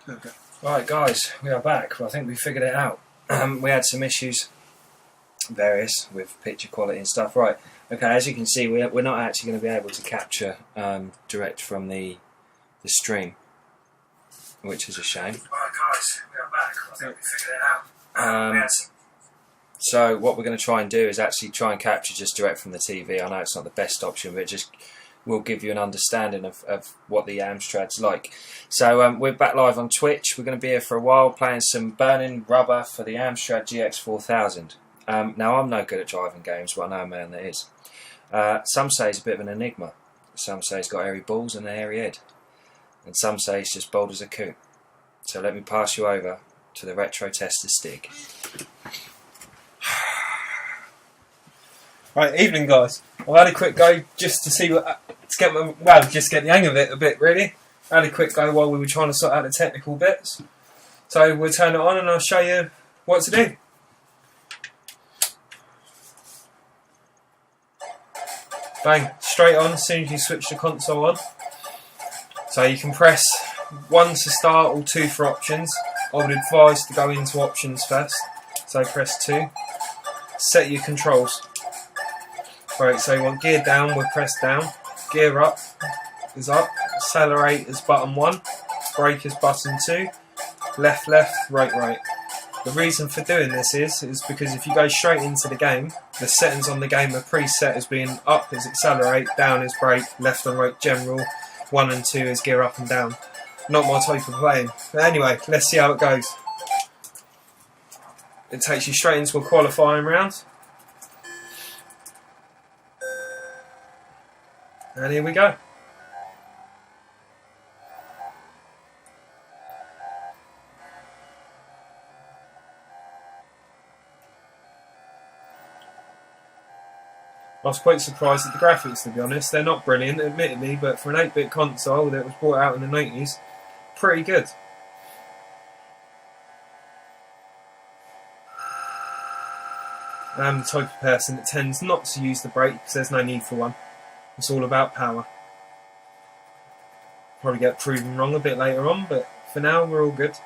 Okay. Right, guys, we are back. Well, I think we figured it out. We had some issues, various, with picture quality and stuff. Right, okay, as you can see, we're not actually going to be able to capture direct from the stream, which is a shame. Right, guys, we are back. I think we figured it out. So what we're going to try and do is actually try and capture just direct from the TV. I know it's not the best option, but it just will give you an understanding of what the Amstrad's like. So we're back live on Twitch. We're going to be here for a while playing some burning rubber for the Amstrad GX4000. Now, I'm no good at driving games, but I know a man that is. Some say he's a bit of an enigma. Some say he's got hairy balls and a hairy head. And some say he's just bold as a coot. So let me pass you over to the retro tester Stig. Right, evening guys. I've had a quick go just to see just get the hang of it a bit really. I had a quick go while we were trying to sort out the technical bits. So we'll turn it on and I'll show you what to do. Bang, straight on as soon as you switch the console on. So you can press 1 to start or 2 for options. I would advise to go into options first. So press 2. Set your controls. Right, so you want gear down, we'll press down. Gear up is up. Accelerate is button 1. Brake is button 2. Left, left, right, right. The reason for doing this is because if you go straight into the game, the settings on the game are preset as being up is accelerate, down is brake, left and right general, 1 and 2 is gear up and down. Not my type of playing. But anyway, let's see how it goes. It takes you straight into a qualifying round. And here we go. I was quite surprised at the graphics, to be honest. They're not brilliant, admittedly, but for an 8-bit console that was brought out in the 90s, pretty good. I'm the type of person that tends not to use the brake because there's no need for one. It's all about power. Probably get proven wrong a bit later on, but for now we're all good.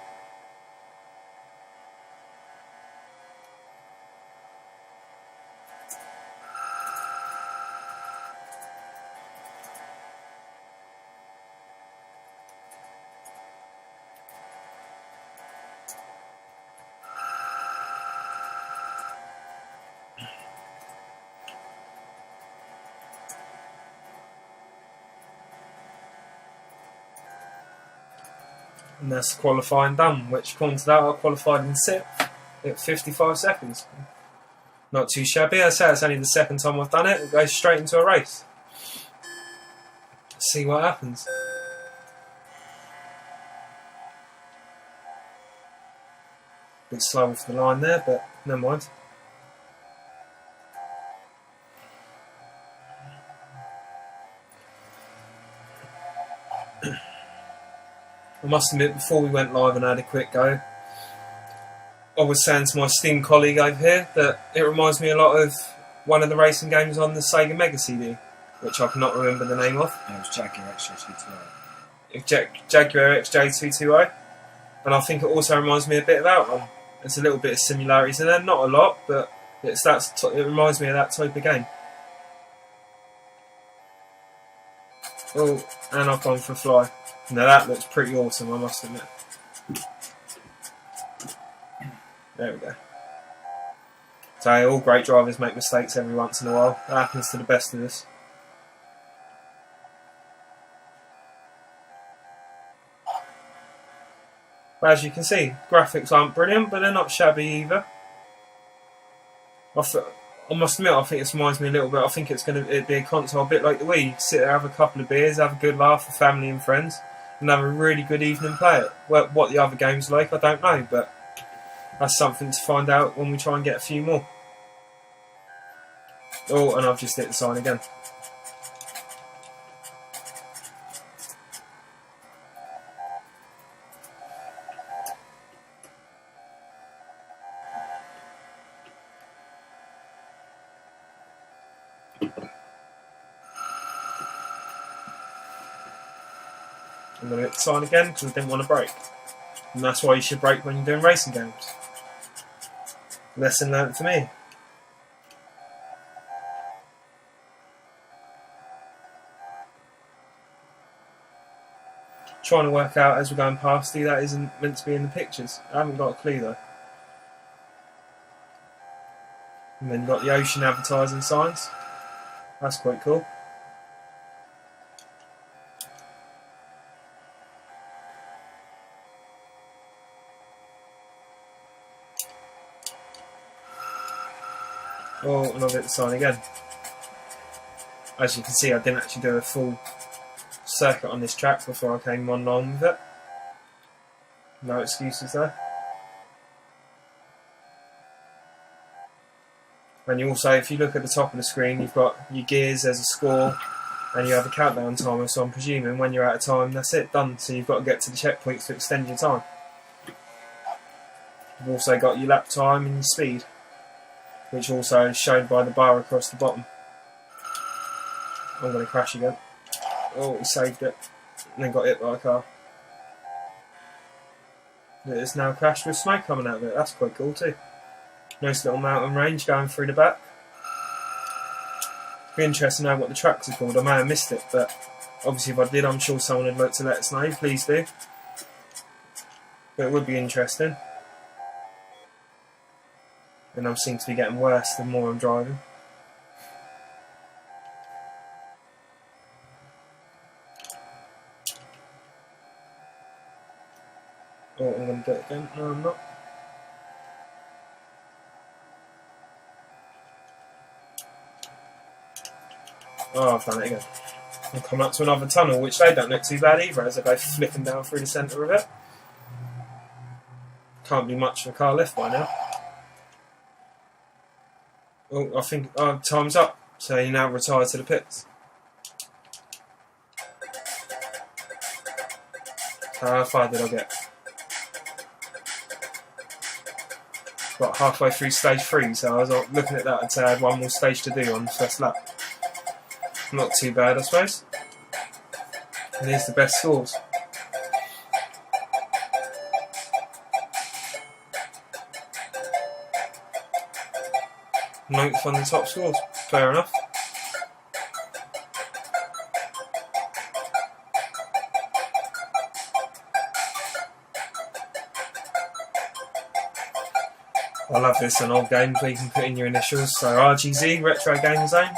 And that's qualifying done, which according to that I qualified in 6th at 55 seconds. Not too shabby. I say it's only the 2nd time I've done it. It goes straight into a race. Let's see what happens. Bit slow off the line there, but never mind. I must admit, before we went live and had a quick go, I was saying to my esteemed colleague over here that it reminds me a lot of one of the racing games on the Sega Mega CD, which I cannot remember the name of. It was Jaguar XJ220. Jaguar XJ220. And I think it also reminds me a bit of Outrun. There's a little bit of similarities in there, not a lot, but it reminds me of that type of game. Oh, and I've gone for a fly. Now that looks pretty awesome, I must admit. There we go. So all great drivers make mistakes every once in a while. That happens to the best of us. But as you can see, graphics aren't brilliant, but they're not shabby either. I must admit, I think it reminds me a little bit. I think it'd be a console a bit like the Wii. Sit there, have a couple of beers, have a good laugh with family and friends, and have a really good evening play it. Well, what the other games are like, I don't know, but that's something to find out when we try and get a few more. Oh, and I've just hit the sign again. I'm going to hit the sign again because I didn't want to break. And that's why you should brake when you're doing racing games. Lesson learnt for me. Trying to work out as we're going past you that isn't meant to be in the pictures. I haven't got a clue though. And then you've got the ocean advertising signs. That's quite cool. Oh, and I've hit the sign again. As you can see, I didn't actually do a full circuit on this track before I came online with it. No excuses there. And you also, if you look at the top of the screen, you've got your gears, there's a score, and you have a countdown timer, so I'm presuming when you're out of time, that's it, done. So you've got to get to the checkpoints to extend your time. You've also got your lap time and your speed, which also is shown by the bar across the bottom. I'm going to crash again. Oh, we saved it, and then got hit by a car. It is now crashed with smoke coming out of it. That's quite cool too. Nice little mountain range going through the back. Be interesting to know what the tracks are called. I may have missed it, but obviously if I did, I'm sure someone would like to let us know. Please do. But it would be interesting. And I seem to be getting worse the more I'm driving. Oh, I'm going to do it again. No, I'm not. Oh, I've done it again. I'm coming up to another tunnel, which they don't look too bad either as I go flipping down through the centre of it. Can't be much of a car left by now. Oh, I think time's up, so you now retire to the pits. How far did I get? About halfway through stage 3, so I was looking at that, I'd say I had one more stage to do on the first lap. Not too bad, I suppose. And here's the best scores. 9th on the top scores. Fair enough. I love this in old games where you can put in your initials. So RGZ, Retro Game Zone.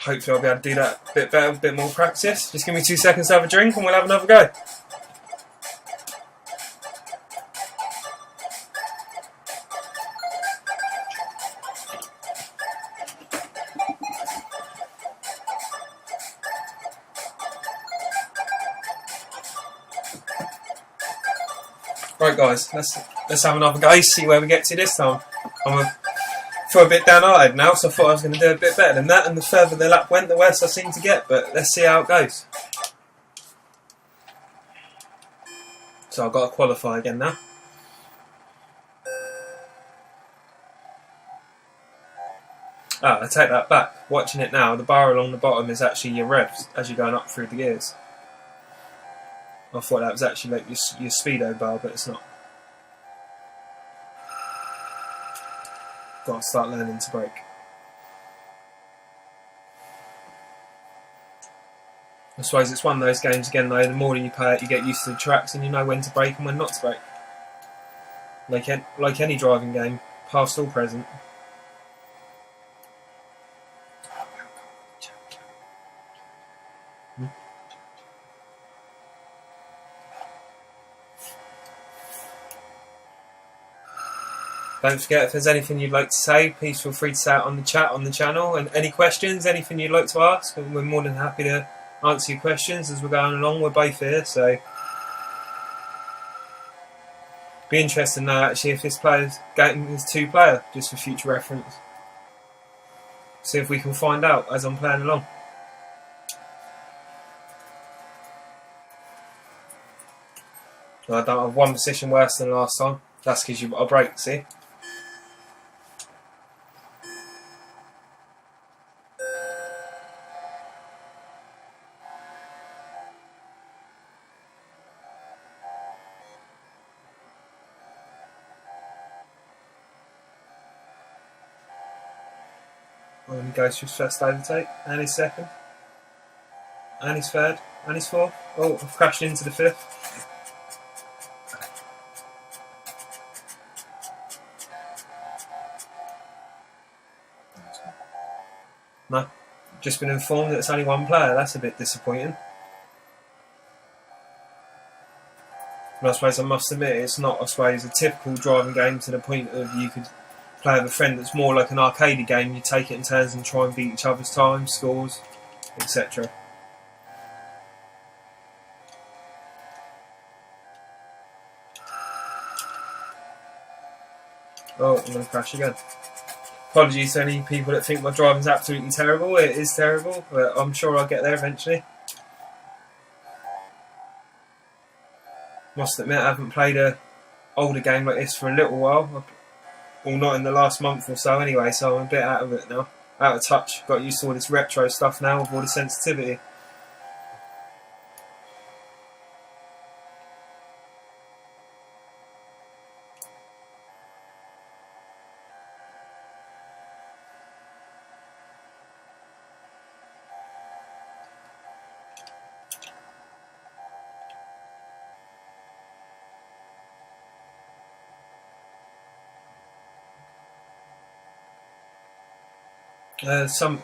Hopefully I'll be able to do that a bit better, a bit more practice. Just give me 2 seconds to have a drink and we'll have another go. Right guys, let's have another go, see where we get to this time. Feel a bit downhearted now, so I thought I was going to do a bit better than that, and the further the lap went, the worse I seemed to get, but let's see how it goes. So I've got to qualify again now. I take that back. Watching it now, the bar along the bottom is actually your revs as you're going up through the gears. I thought that was actually like your speedo bar, but it's not. Got to start learning to brake. I suppose it's one of those games again though, the more you play it you get used to the tracks and you know when to brake and when not to brake. Like any driving game, past or present. Don't forget, if there's anything you'd like to say, please feel free to say it on the chat on the channel. And any questions, anything you'd like to ask, we're more than happy to answer your questions as we're going along. We're both here, so be interested to know actually if this game is 2-player, just for future reference. See if we can find out as I'm playing along. I don't have one position worse than last time. That's because you've got a brake, see? And he goes for his first overtake, and his second, and his third, and his fourth. Oh, I've crashed into the fifth. No, just been informed that it's only one player. That's a bit disappointing. And I suppose I must admit it's not, I suppose, a typical driving game to the point of you could play with a friend. That's more like an arcade game. You take it in turns and try and beat each other's time, scores, etc. Oh, I'm going to crash again. Apologies to any people that think my driving's absolutely terrible. It is terrible, but I'm sure I'll get there eventually. Must admit I haven't played a older game like this for a little while. Well, not in the last month or so anyway, so I'm a bit out of it now. Out of touch. Got used to all this retro stuff now with all the sensitivity.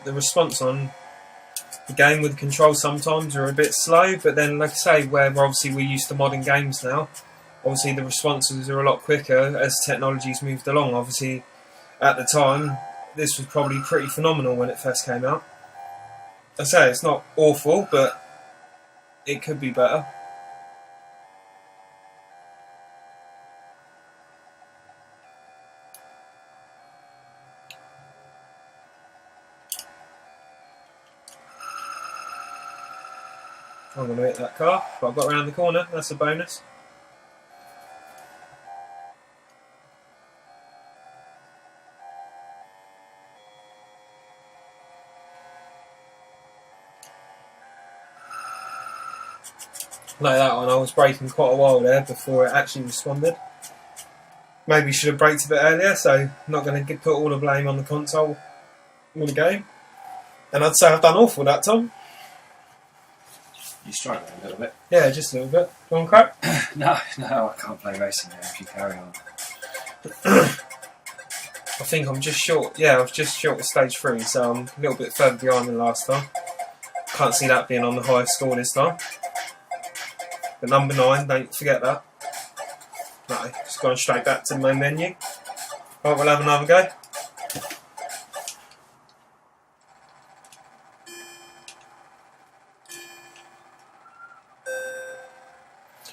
The response on the game with the controls sometimes are a bit slow, but then, like I say, where obviously we're used to modern games now, obviously the responses are a lot quicker as technology's moved along. Obviously, at the time, this was probably pretty phenomenal when it first came out. I say it's not awful, but it could be better. I'm going to hit that car, but I've got around the corner. That's a bonus. Like that one, I was braking quite a while there before it actually responded. Maybe should have braked a bit earlier, so I'm not going to put all the blame on the console or the game. And I'd say I've done awful that time. You're struggling a little bit. Yeah, just a little bit. Go on, crack. No, I can't play racing now if you carry on. I think I'm just short. Yeah, I was just short of stage 3, so I'm a little bit further behind than last time. Can't see that being on the highest score this time. But number 9, don't forget that. No, just going straight back to the main menu. Right, we'll have another go.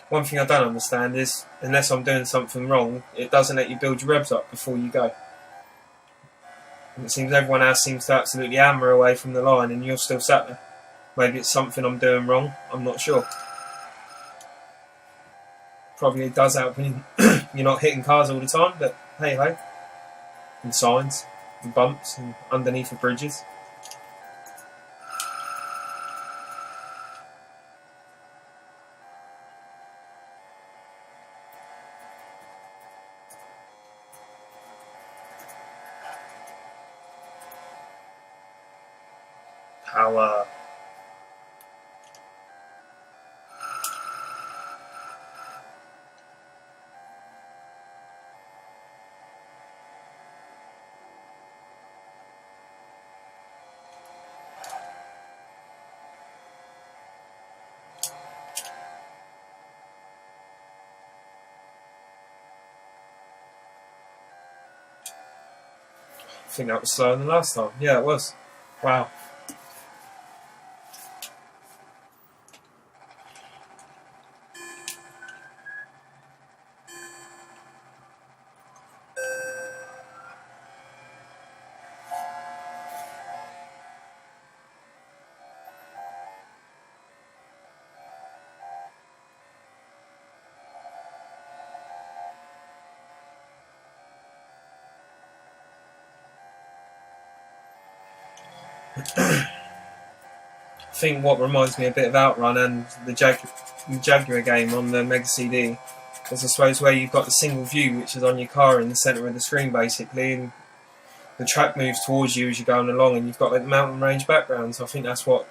One thing I don't understand is, unless I'm doing something wrong, it doesn't let you build your revs up before you go. And it seems everyone else seems to absolutely hammer away from the line and you're still sat there. Maybe it's something I'm doing wrong, I'm not sure. Probably does help when you're not hitting cars all the time, but hey ho. And signs, and bumps, and underneath the bridges. Power. I think that was slower than last time. Yeah, it was. Wow. I think what reminds me a bit of Outrun and the Jaguar game on the Mega CD is, I suppose, where you've got the single view, which is on your car in the centre of the screen basically, and the track moves towards you as you're going along, and you've got like mountain range backgrounds. I think that's what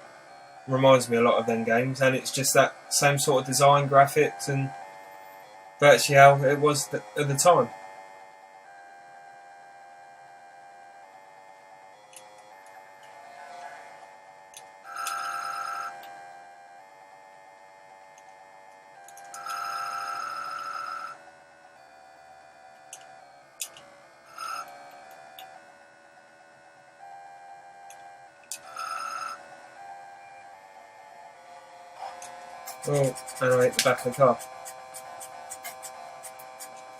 reminds me a lot of them games, and it's just that same sort of design, graphics, and virtually how it was at the time. Oh, and I hit the back of the car.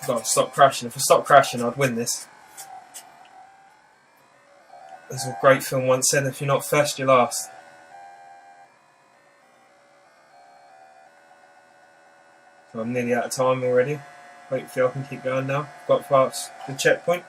I've got to stop crashing. If I stopped crashing, I'd win this. There's a great film once said, if you're not first, you're last. So I'm nearly out of time already. Hopefully I can keep going now. I've got past the checkpoint.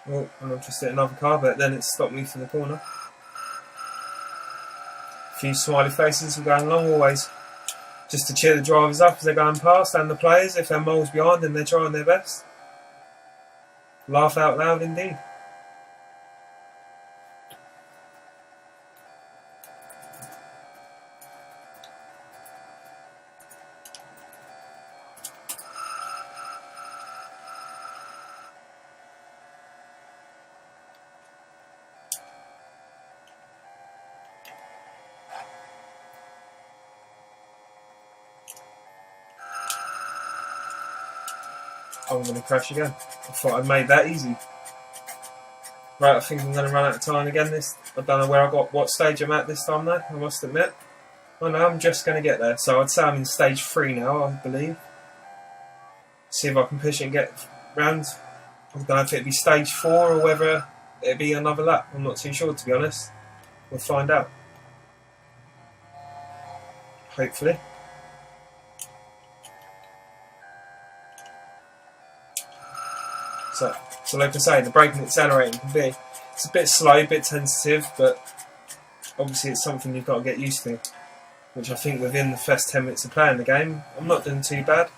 Oh, and I've just hit another car, but then it stopped me for the corner. A few smiley faces are going along always, just to cheer the drivers up as they're going past, and the players if they're miles behind and they're trying their best. Laugh out loud indeed. I'm going to crash again. I thought I'd made that easy. Right, I think I'm going to run out of time again. I don't know where what stage I'm at this time though, I must admit. I know I'm just going to get there. So I'd say I'm in stage 3 now, I believe. See if I can push it and get round. I don't know if it'd be stage 4 or whether it'd be another lap. I'm not too sure, to be honest. We'll find out. Hopefully. So like I say, the braking and accelerating can be, it's a bit slow, a bit tentative, but obviously it's something you've got to get used to. Which I think within the first 10 minutes of playing the game, I'm not doing too bad.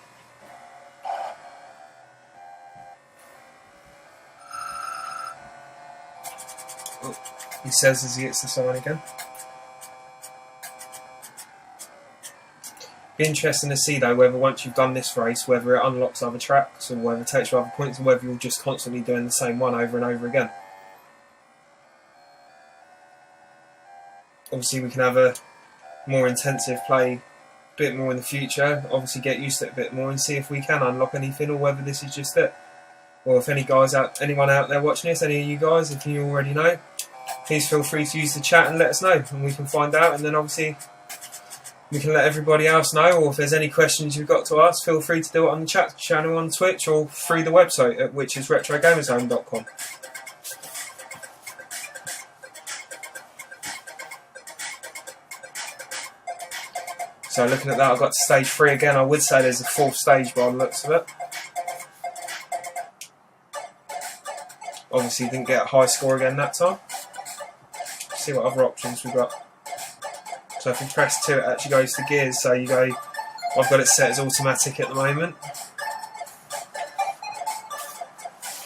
Oh, he says as he hits the sign again. Be interesting to see though whether once you've done this race, whether it unlocks other tracks or whether it takes you other points, or whether you're just constantly doing the same one over and over again. Obviously we can have a more intensive play a bit more in the future, obviously get used to it a bit more and see if we can unlock anything or whether this is just it. Or if anyone out there watching this, any of you guys, if you already know, please feel free to use the chat and let us know and we can find out, and then obviously we can let everybody else know, or if there's any questions you've got to ask, feel free to do it on the chat channel on Twitch or through the website, at which is retrogamerzone.com. So looking at that, I've got to stage 3 again. I would say there's a 4th stage by the looks of it. Obviously didn't get a high score again that time. Let's see what other options we've got. So if you press 2 it actually goes to gears, so you go, I've got it set as automatic at the moment.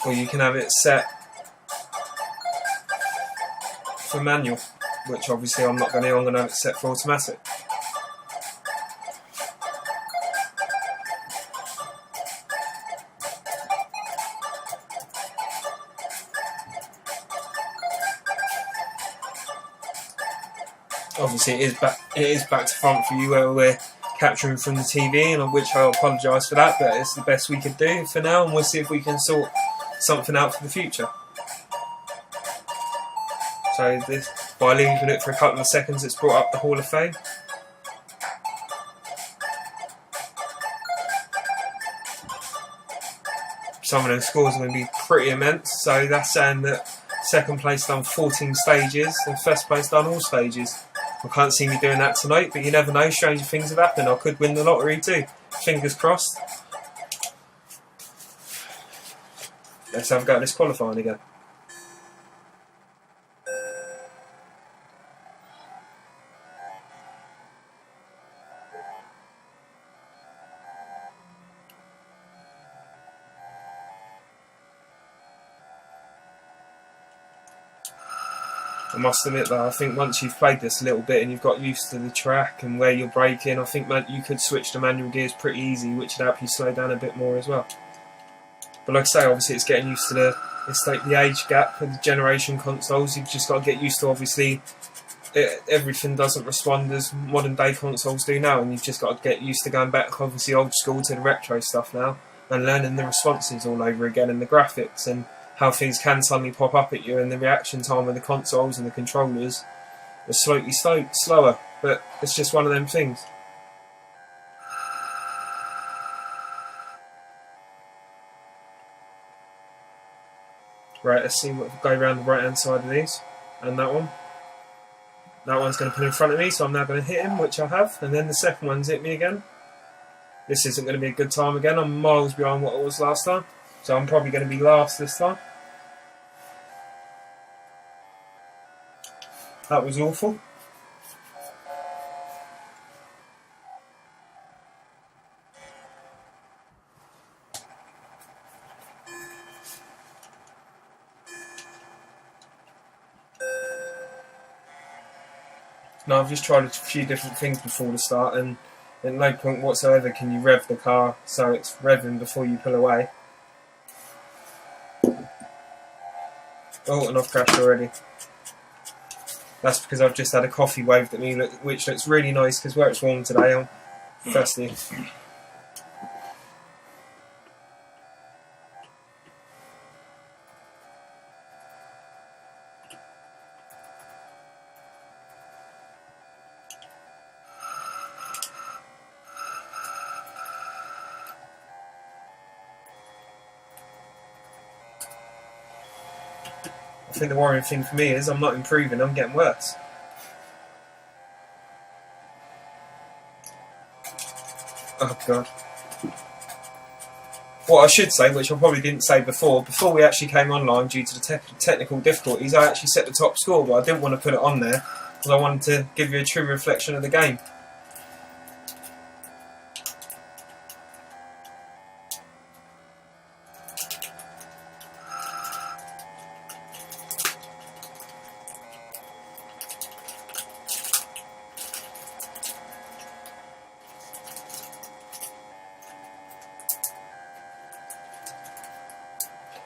Or you can have it set for manual, which obviously I'm not going to, I'm going to have it set for automatic. Obviously it is back to front for you where we're capturing from the TV, and on which I apologise for that, but it's the best we could do for now, and we'll see if we can sort something out for the future. So this, by leaving it for a couple of seconds, it's brought up the Hall of Fame. Some of those scores are going to be pretty immense, so that's saying that second place done 14 stages and first place done all stages. I can't see me doing that tonight, but you never know, stranger things have happened. I could win the lottery too. Fingers crossed. Let's have a go at this qualifying again. I must admit though, I think once you've played this a little bit and you've got used to the track and where you're braking, I think you could switch to manual gears pretty easy, which would help you slow down a bit more as well. But like I say, obviously it's getting used to it's like the age gap of the generation consoles. You've just got to get used to, obviously, everything doesn't respond as modern day consoles do now, and you've just got to get used to going back, obviously, old school to the retro stuff now, and learning the responses all over again, and the graphics, and how things can suddenly pop up at you, and the reaction time of the consoles and the controllers is slightly slower, but it's just one of them things. Right, let's see what go around the right hand side of these, and that one. That one's going to put in front of me, so I'm now going to hit him, which I have, and then the second one's hit me again. This isn't going to be a good time again. I'm miles behind what I was last time, so I'm probably going to be last this time. That was awful. Now I've just tried a few different things before the start, and at no point whatsoever can you rev the car so it's revving before you pull away. Oh, and I've crashed already. That's because I've just had a coffee waved at me, which looks really nice because where it's warm today, I'm thirsty. I think the worrying thing for me is I'm not improving, I'm getting worse. Oh god. What I should say, which I probably didn't say before we actually came online due to the technical difficulties, I actually set the top score, but I didn't want to put it on there because I wanted to give you a true reflection of the game.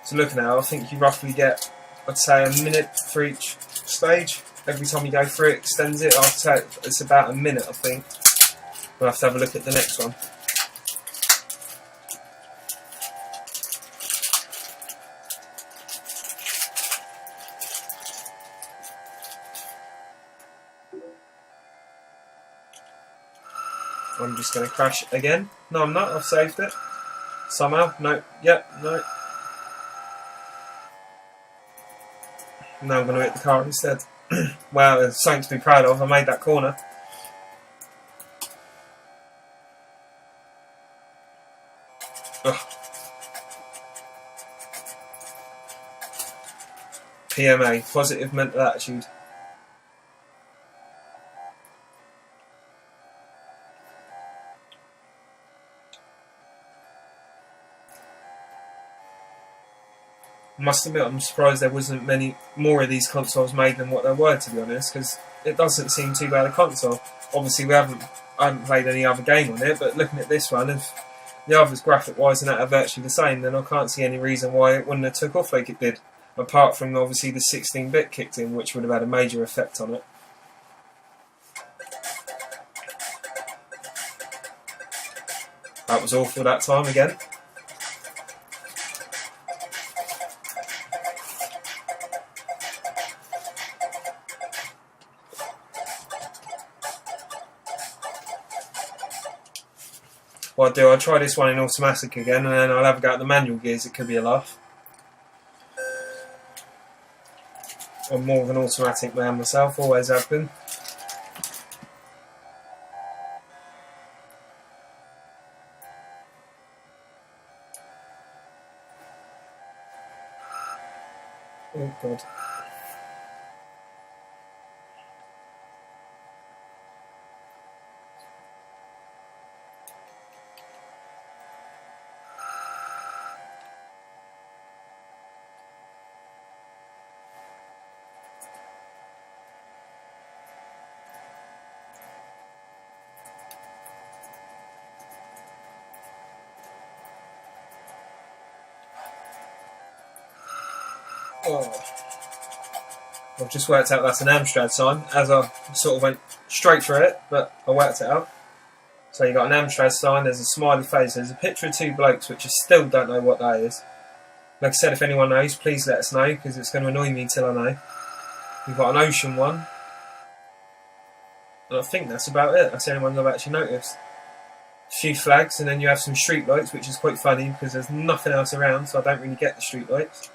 So looking at it, I think you roughly get, I'd say, a minute for each stage. Every time you go through it, extends it. I'd say it's about a minute, I think. We'll have to have a look at the next one. I'm just going to crash again. No, I'm not. I've saved it. Somehow. No. Yep. No. Now I'm going to hit the car instead. Wow, there's something to be proud of. I made that corner. Ugh. PMA, positive mental attitude. I must admit, I'm surprised there wasn't many more of these consoles made than what there were, to be honest, because it doesn't seem too bad a console. Obviously, I haven't played any other game on it, but looking at this one, if the others graphic-wise and that are virtually the same, then I can't see any reason why it wouldn't have took off like it did, apart from obviously the 16-bit kicked in, which would have had a major effect on it. That was awful that time again. What I'll try this one in automatic again, and then I'll have a go at the manual gears. It could be a laugh. I'm more of an automatic man myself, always have been. Oh god. Oh. I've just worked out that's an Amstrad sign, as I sort of went straight for it, but I worked it out. So you got an Amstrad sign, there's a smiley face, there's a picture of two blokes, which I still don't know what that is. Like I said, if anyone knows, please let us know, because it's going to annoy me till I know. We've got an ocean one. And I think that's about it. That's the only one I've actually noticed. A few flags, and then you have some street lights, which is quite funny, because there's nothing else around, so I don't really get the street lights.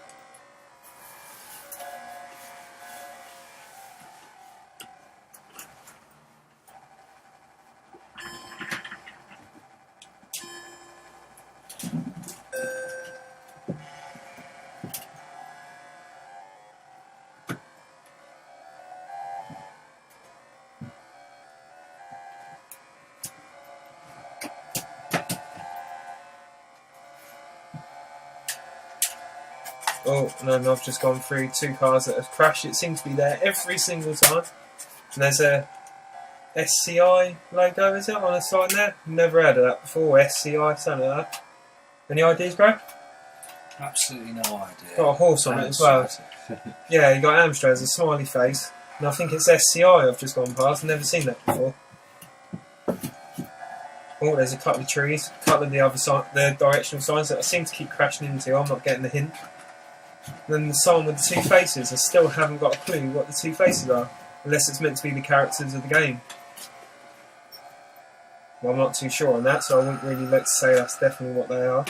Oh, and then I've just gone through two cars that have crashed. It seems to be there every single time. And there's a SCI logo, is it, on the side there? Never heard of that before. SCI, something like that. Any ideas, bro? Absolutely no idea. Got a horse on it as well. Yeah, you got Amstrad as a smiley face. And I think it's SCI I've just gone past. Never seen that before. Oh, there's a couple of trees. A couple of the other the directional signs that I seem to keep crashing into. I'm not getting the hint. And then the sign with the two faces. I still haven't got a clue what the two faces are. Unless it's meant to be the characters of the game. Well, I'm not too sure on that, so I wouldn't really like to say that's definitely what they are.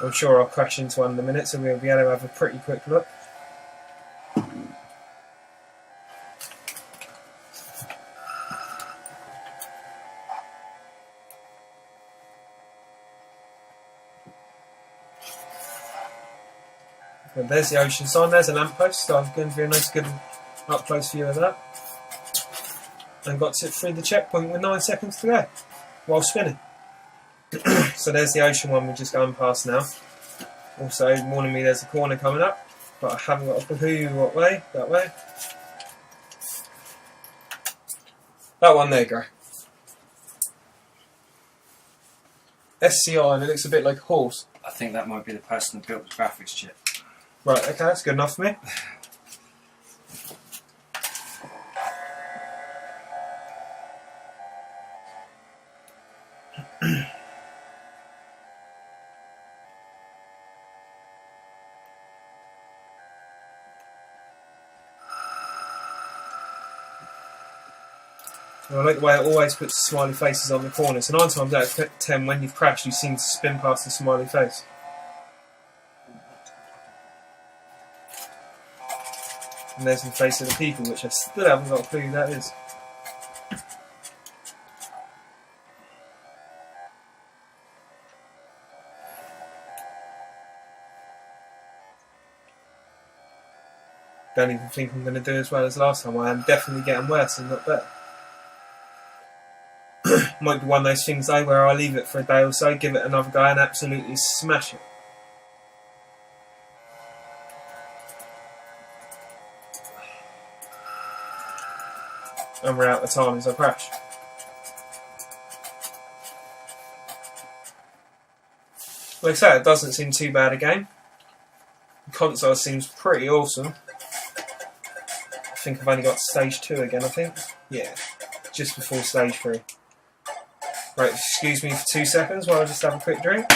I'm sure I'll crash into one in a minute, so we'll be able to have a pretty quick look. And there's the ocean sign, there's a lamppost, so I'm going to do a nice good up close view of that. And got it through the checkpoint with 9 seconds to go, while spinning. So there's the ocean one we're just going past now. Also warning me there's a corner coming up, but I haven't got a clue what way, that way. That one there, go. SCI, and it looks a bit like a horse. I think that might be the person that built the graphics chip. Right, okay, that's good enough for me. I like the way it always puts smiley faces on the corner. So 9 times out of 10, when you've crashed, you seem to spin past the smiley face. And there's the face of the people, which I still haven't got a clue who that is. Don't even think I'm going to do as well as last time. I am definitely getting worse and not better. Might be one of those things though where I leave it for a day or so, give it another go and absolutely smash it. And we're out of time as I crash. Like I say, it doesn't seem too bad a game. The console seems pretty awesome. I think I've only got stage 2 again, I think. Yeah, just before stage 3. Right, excuse me for 2 seconds while I just have a quick drink.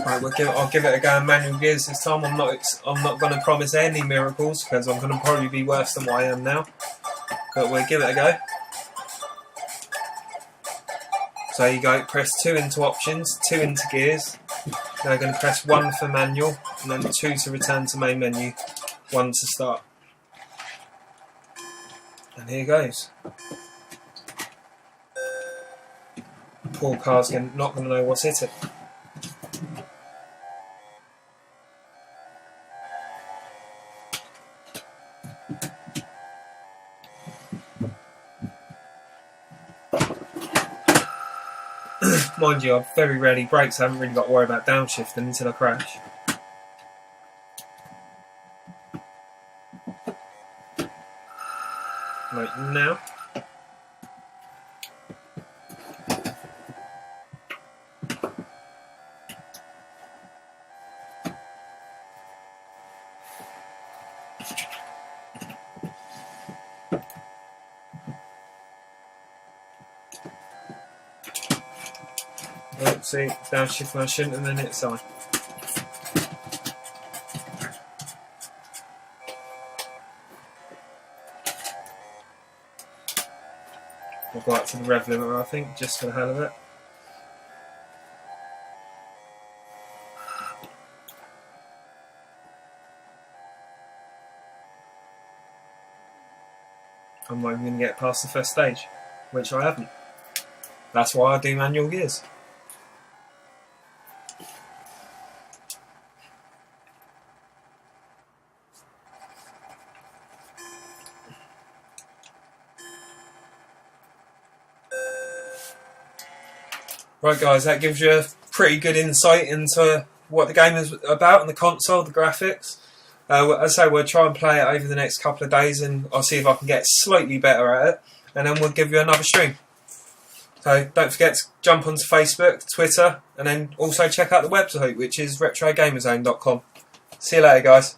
Right, I'll give it a go in manual gears this time. I'm not going to promise any miracles because I'm going to probably be worse than what I am now. But we'll give it a go. So you go, press 2 into options, 2 into gears. Now I'm going to press 1 for manual, and then 2 to return to main menu, 1 to start. And here goes. Poor car's not going to know what's hit it. Mind you, I very rarely brakes, I haven't really got to worry about downshifting until I crash. now. Oh, see, downshift when I shouldn't, and then hit side. I'll go up to the rev limiter, I think, just for the hell of it. I'm not even going to get past the first stage, which I haven't. That's why I do manual gears. Right guys, that gives you a pretty good insight into what the game is about on the console, the graphics. As I say, we'll try and play it over the next couple of days and I'll see if I can get slightly better at it, and then we'll give you another stream. So don't forget to jump onto Facebook, Twitter, and then also check out the website, which is retrogamerzone.com. See you later guys.